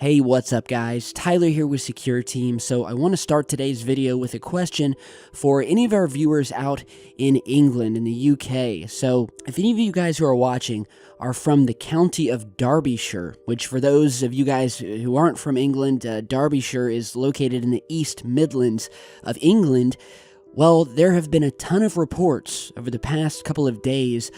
Hey, what's up guys? Tyler here with Secure Team. So I want to start today's video with a question for any of our viewers out in England, in the UK. So if any of you guys who are watching are from the county of Derbyshire, which for those of you guys who aren't from England, Derbyshire is located in the East Midlands of England. Well, there have been a ton of reports over the past couple of days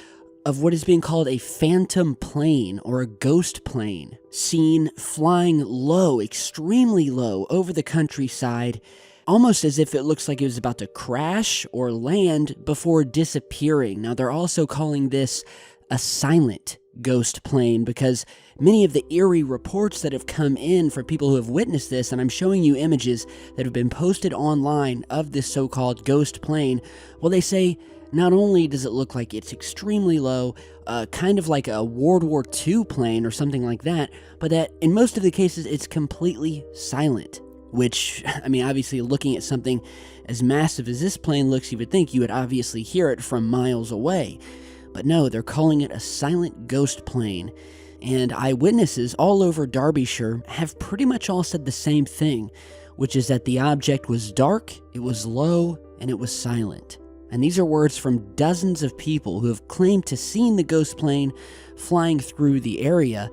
of what is being called a phantom plane or a ghost plane, seen flying low, extremely low, over the countryside, almost as if it looks like it was about to crash or land before disappearing. Now, they're also calling this a silent ghost plane because many of the eerie reports that have come in from people who have witnessed this, and I'm showing you images that have been posted online of this so-called ghost plane, well, they say not only does it look like it's extremely low, kind of like a World War II plane or something like that, but that in most of the cases it's completely silent. Which, I mean, obviously looking at something as massive as this plane looks, you would think you would obviously hear it from miles away. But no, they're calling it a silent ghost plane. And eyewitnesses all over Derbyshire have pretty much all said the same thing, which is that the object was dark, it was low, and it was silent. And these are words from dozens of people who have claimed to seen the ghost plane flying through the area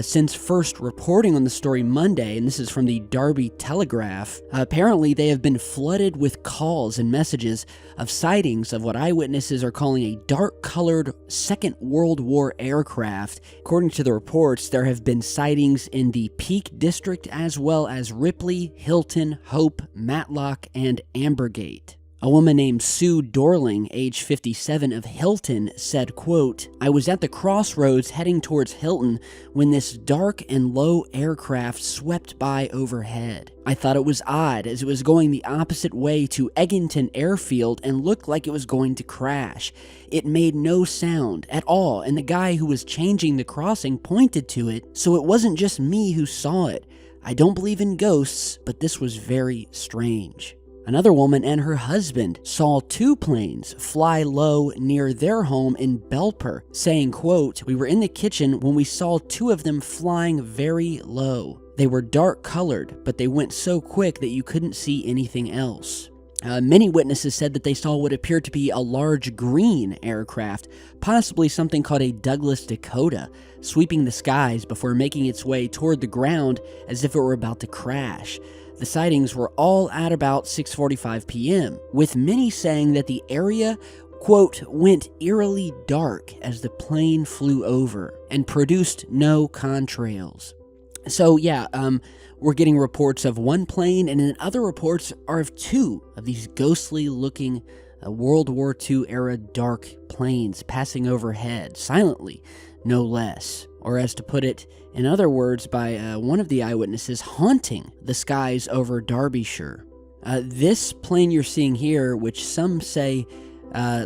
since first reporting on the story Monday, and this is from the Derby Telegraph. Apparently, they have been flooded with calls and messages of sightings of what eyewitnesses are calling a dark-colored Second World War aircraft. According to the reports, there have been sightings in the Peak District as well as Ripley, Hilton, Hope, Matlock, and Ambergate. A woman named Sue Dorling, age 57, of Hilton, said, quote, "I was at the crossroads heading towards Hilton when this dark and low aircraft swept by overhead. I thought it was odd as it was going the opposite way to Eggington Airfield and looked like it was going to crash. It made no sound at all, and the guy who was changing the crossing pointed to it, so it wasn't just me who saw it. I don't believe in ghosts, but this was very strange." Another woman and her husband saw two planes fly low near their home in Belper, saying, quote, "We were in the kitchen when we saw two of them flying very low. They were dark colored, but they went so quick that you couldn't see anything else." Many witnesses said that they saw what appeared to be a large green aircraft, possibly something called a Douglas Dakota, sweeping the skies before making its way toward the ground as if it were about to crash. The sightings were all at about 6:45 p.m., with many saying that the area, quote, "went eerily dark as the plane flew over and produced no contrails." So yeah, we're getting reports of one plane, and then other reports are of two of these ghostly-looking World War II era dark planes passing overhead, silently, no less. Or as to put it in other words by one of the eyewitnesses, haunting the skies over Derbyshire. This plane you're seeing here, which some say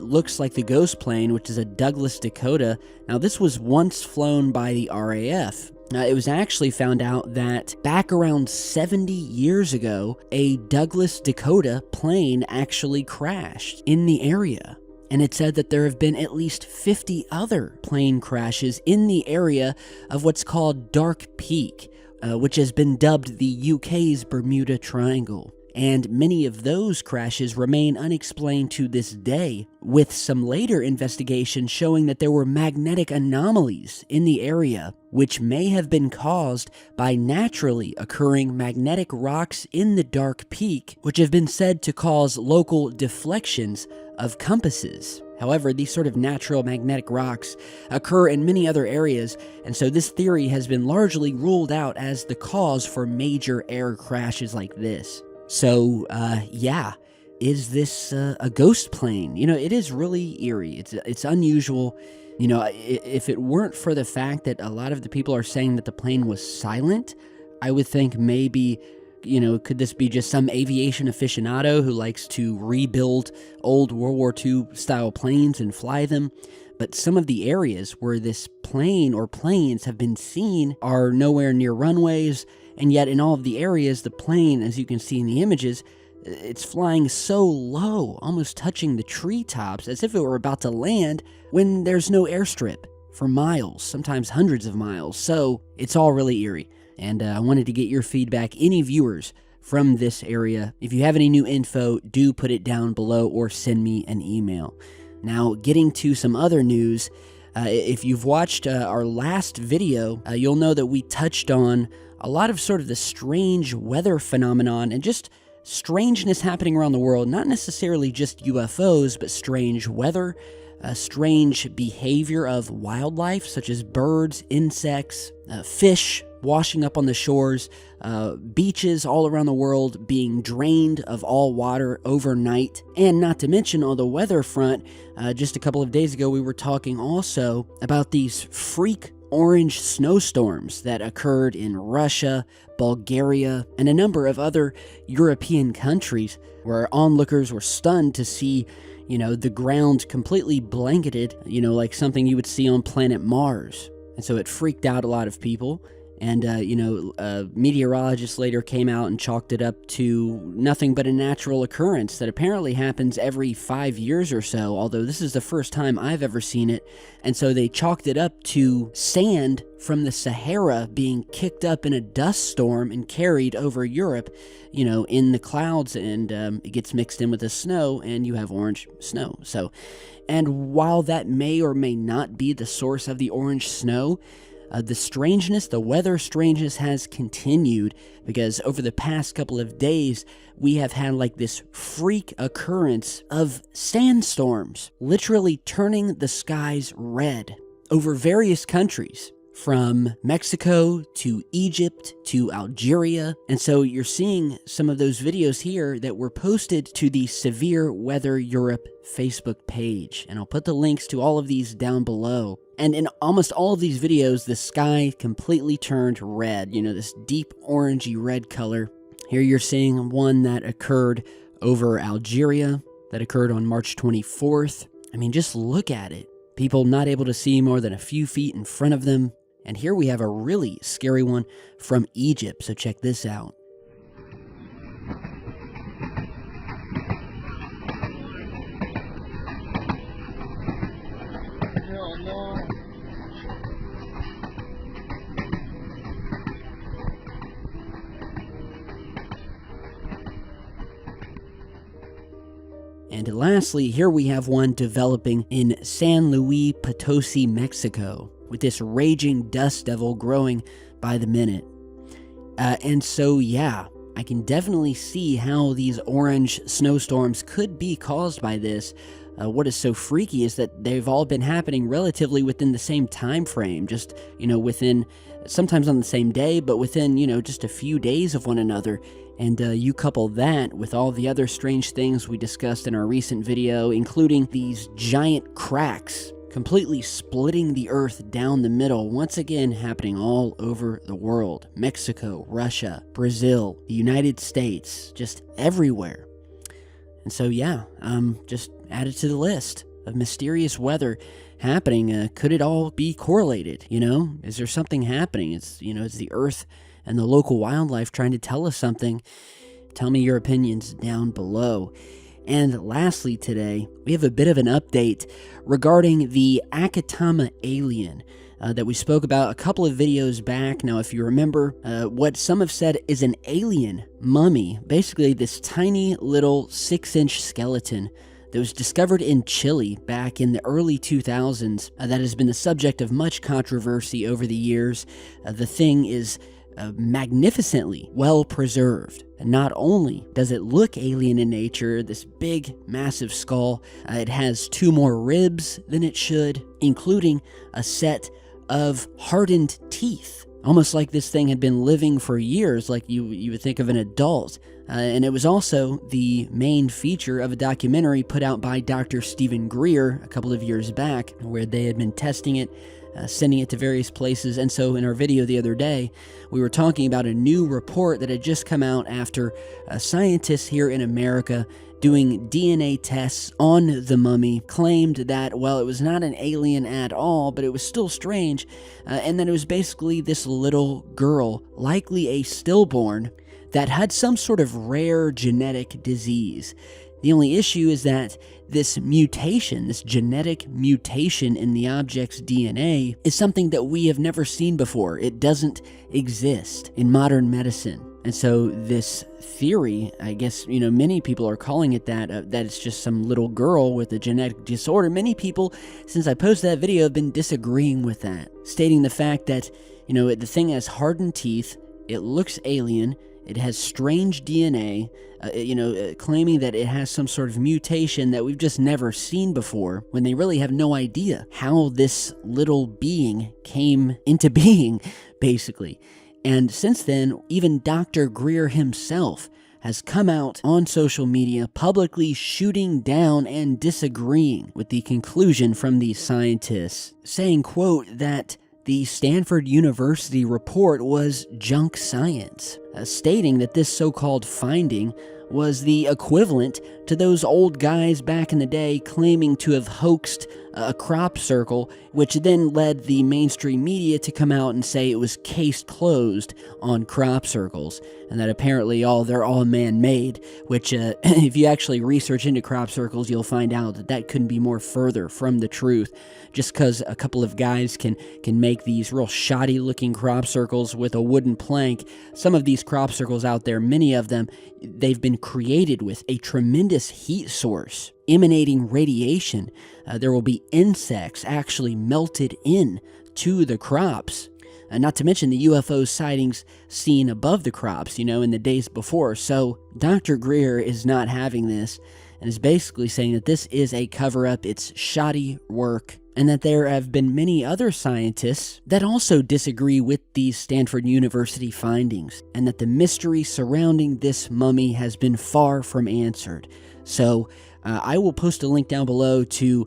looks like the ghost plane, which is a Douglas Dakota. Now, this was once flown by the RAF. It was actually found out that back around 70 years ago, a Douglas Dakota plane actually crashed in the area. And it said that there have been at least 50 other plane crashes in the area of what's called Dark Peak, which has been dubbed the UK's Bermuda Triangle. And many of those crashes remain unexplained to this day, with some later investigation showing that there were magnetic anomalies in the area, which may have been caused by naturally occurring magnetic rocks in the Dark Peak, which have been said to cause local deflections of compasses. However, these sort of natural magnetic rocks occur in many other areas, and so this theory has been largely ruled out as the cause for major air crashes like this. So, yeah, is this a ghost plane? You know, it is really eerie. It's unusual. You know, if it weren't for the fact that a lot of the people are saying that the plane was silent, I would think maybe, you know, could this be just some aviation aficionado who likes to rebuild old World War II style planes and fly them? But some of the areas where this plane or planes have been seen are nowhere near runways, and yet in all of the areas, the plane, as you can see in the images, it's flying so low, almost touching the treetops, as if it were about to land when there's no airstrip for miles, sometimes hundreds of miles. So it's all really eerie. and I wanted to get your feedback, any viewers from this area. If you have any new info, do put it down below or send me an email. Now, getting to some other news, if you've watched our last video, you'll know that we touched on a lot of sort of the strange weather phenomenon and just strangeness happening around the world, not necessarily just UFOs, but strange weather, strange behavior of wildlife, such as birds, insects, fish washing up on the shores, beaches all around the world being drained of all water overnight, and not to mention on the weather front, just a couple of days ago we were talking also about these freak orange snowstorms that occurred in Russia, Bulgaria, and a number of other European countries where onlookers were stunned to see, the ground completely blanketed, like something you would see on planet Mars. And so it freaked out a lot of people. And, meteorologists later came out and chalked it up to nothing but a natural occurrence that apparently happens every 5 years or so, although this is the first time I've ever seen it. And so they chalked it up to sand from the Sahara being kicked up in a dust storm and carried over Europe, in the clouds, and it gets mixed in with the snow, and you have orange snow. And while that may or may not be the source of the orange snow, the weather strangeness has continued, because over the past couple of days, we have had like this freak occurrence of sandstorms, literally turning the skies red over various countries, from Mexico to Egypt to Algeria. And so you're seeing some of those videos here that were posted to the Severe Weather Europe Facebook page. And I'll put the links to all of these down below. And in almost all of these videos, the sky completely turned red, this deep orangey red color. Here you're seeing one that occurred over Algeria, that occurred on March 24th. I mean, just look at it. People not able to see more than a few feet in front of them. And here we have a really scary one from Egypt, so check this out. And lastly, here we have one developing in San Luis Potosi, Mexico, with this raging dust devil growing by the minute. And so, yeah, I can definitely see how these orange snowstorms could be caused by this. What is so freaky is that they've all been happening relatively within the same time frame, just, within, sometimes on the same day, but within, just a few days of one another. And you couple that with all the other strange things we discussed in our recent video, including these giant cracks completely splitting the earth down the middle, once again happening all over the world. Mexico, Russia, Brazil, the United States, just everywhere. And so, yeah, just add it to the list of mysterious weather happening. Could it all be correlated? Is there something happening? It's the earth and the local wildlife trying to tell us something. Tell me your opinions down below. And lastly today, we have a bit of an update regarding the Akatama alien that we spoke about a couple of videos back. Now, if you remember, what some have said is an alien mummy, basically this tiny little 6-inch skeleton that was discovered in Chile back in the early 2000s, that has been the subject of much controversy over the years. The thing is magnificently well preserved. And not only does it look alien in nature, this big, massive skull, it has 2 more ribs than it should, including a set of hardened teeth. Almost like this thing had been living for years, like you would think of an adult. And it was also the main feature of a documentary put out by Dr. Stephen Greer a couple of years back, where they had been testing it, sending it to various places. And so in our video the other day, we were talking about a new report that had just come out after scientists here in America doing DNA tests on the mummy claimed that, well, it was not an alien at all, but it was still strange, and that it was basically this little girl, likely a stillborn, that had some sort of rare genetic disease. The only issue is that this mutation, this genetic mutation in the object's DNA, is something that we have never seen before. It doesn't exist in modern medicine. And so this theory, I guess, many people are calling it that it's just some little girl with a genetic disorder. Many people, since I posted that video, have been disagreeing with that, stating the fact that, the thing has hardened teeth, it looks alien, it has strange DNA, claiming that it has some sort of mutation that we've just never seen before, when they really have no idea how this little being came into being, basically. And since then, even Dr. Greer himself has come out on social media publicly shooting down and disagreeing with the conclusion from these scientists, saying, quote, that the Stanford University report was junk science, stating that this so-called finding was the equivalent to those old guys back in the day claiming to have hoaxed a crop circle, which then led the mainstream media to come out and say it was case closed on crop circles, and that apparently they're all man-made, which if you actually research into crop circles, you'll find out that that couldn't be more further from the truth. Just because a couple of guys can make these real shoddy looking crop circles with a wooden plank, some of these crop circles out there, many of them, they've been created with a tremendous heat source emanating radiation. There will be insects actually melted in to the crops. Not to mention the UFO sightings seen above the crops, in the days before. So Dr. Greer is not having this and is basically saying that this is a cover-up, it's shoddy work, and that there have been many other scientists that also disagree with these Stanford University findings, and that the mystery surrounding this mummy has been far from answered. So I will post a link down below to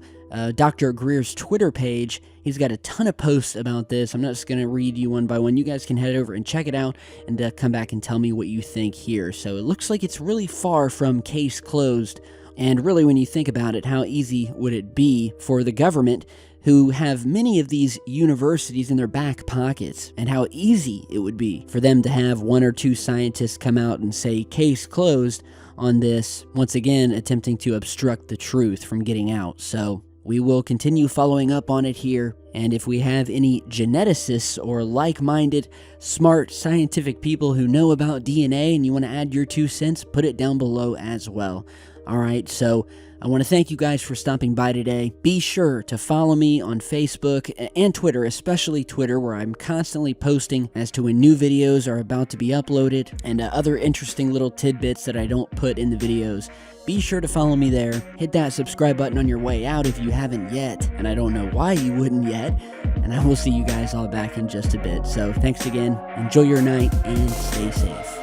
Dr. Greer's Twitter page. He's got a ton of posts about this. I'm not just going to read you one by one. You guys can head over and check it out and come back and tell me what you think here. So it looks like it's really far from case closed. And really, when you think about it, how easy would it be for the government, who have many of these universities in their back pockets, and how easy it would be for them to have one or two scientists come out and say case closed on this, once again attempting to obstruct the truth from getting out. So we will continue following up on it here, and if we have any geneticists or like-minded, smart, scientific people who know about DNA and you want to add your 2 cents, put it down below as well. Alright, so I want to thank you guys for stopping by today. Be sure to follow me on Facebook and Twitter, especially Twitter, where I'm constantly posting as to when new videos are about to be uploaded and other interesting little tidbits that I don't put in the videos. Be sure to follow me there. Hit that subscribe button on your way out if you haven't yet, and I don't know why you wouldn't yet. And I will see you guys all back in just a bit. So thanks again, enjoy your night, and stay safe.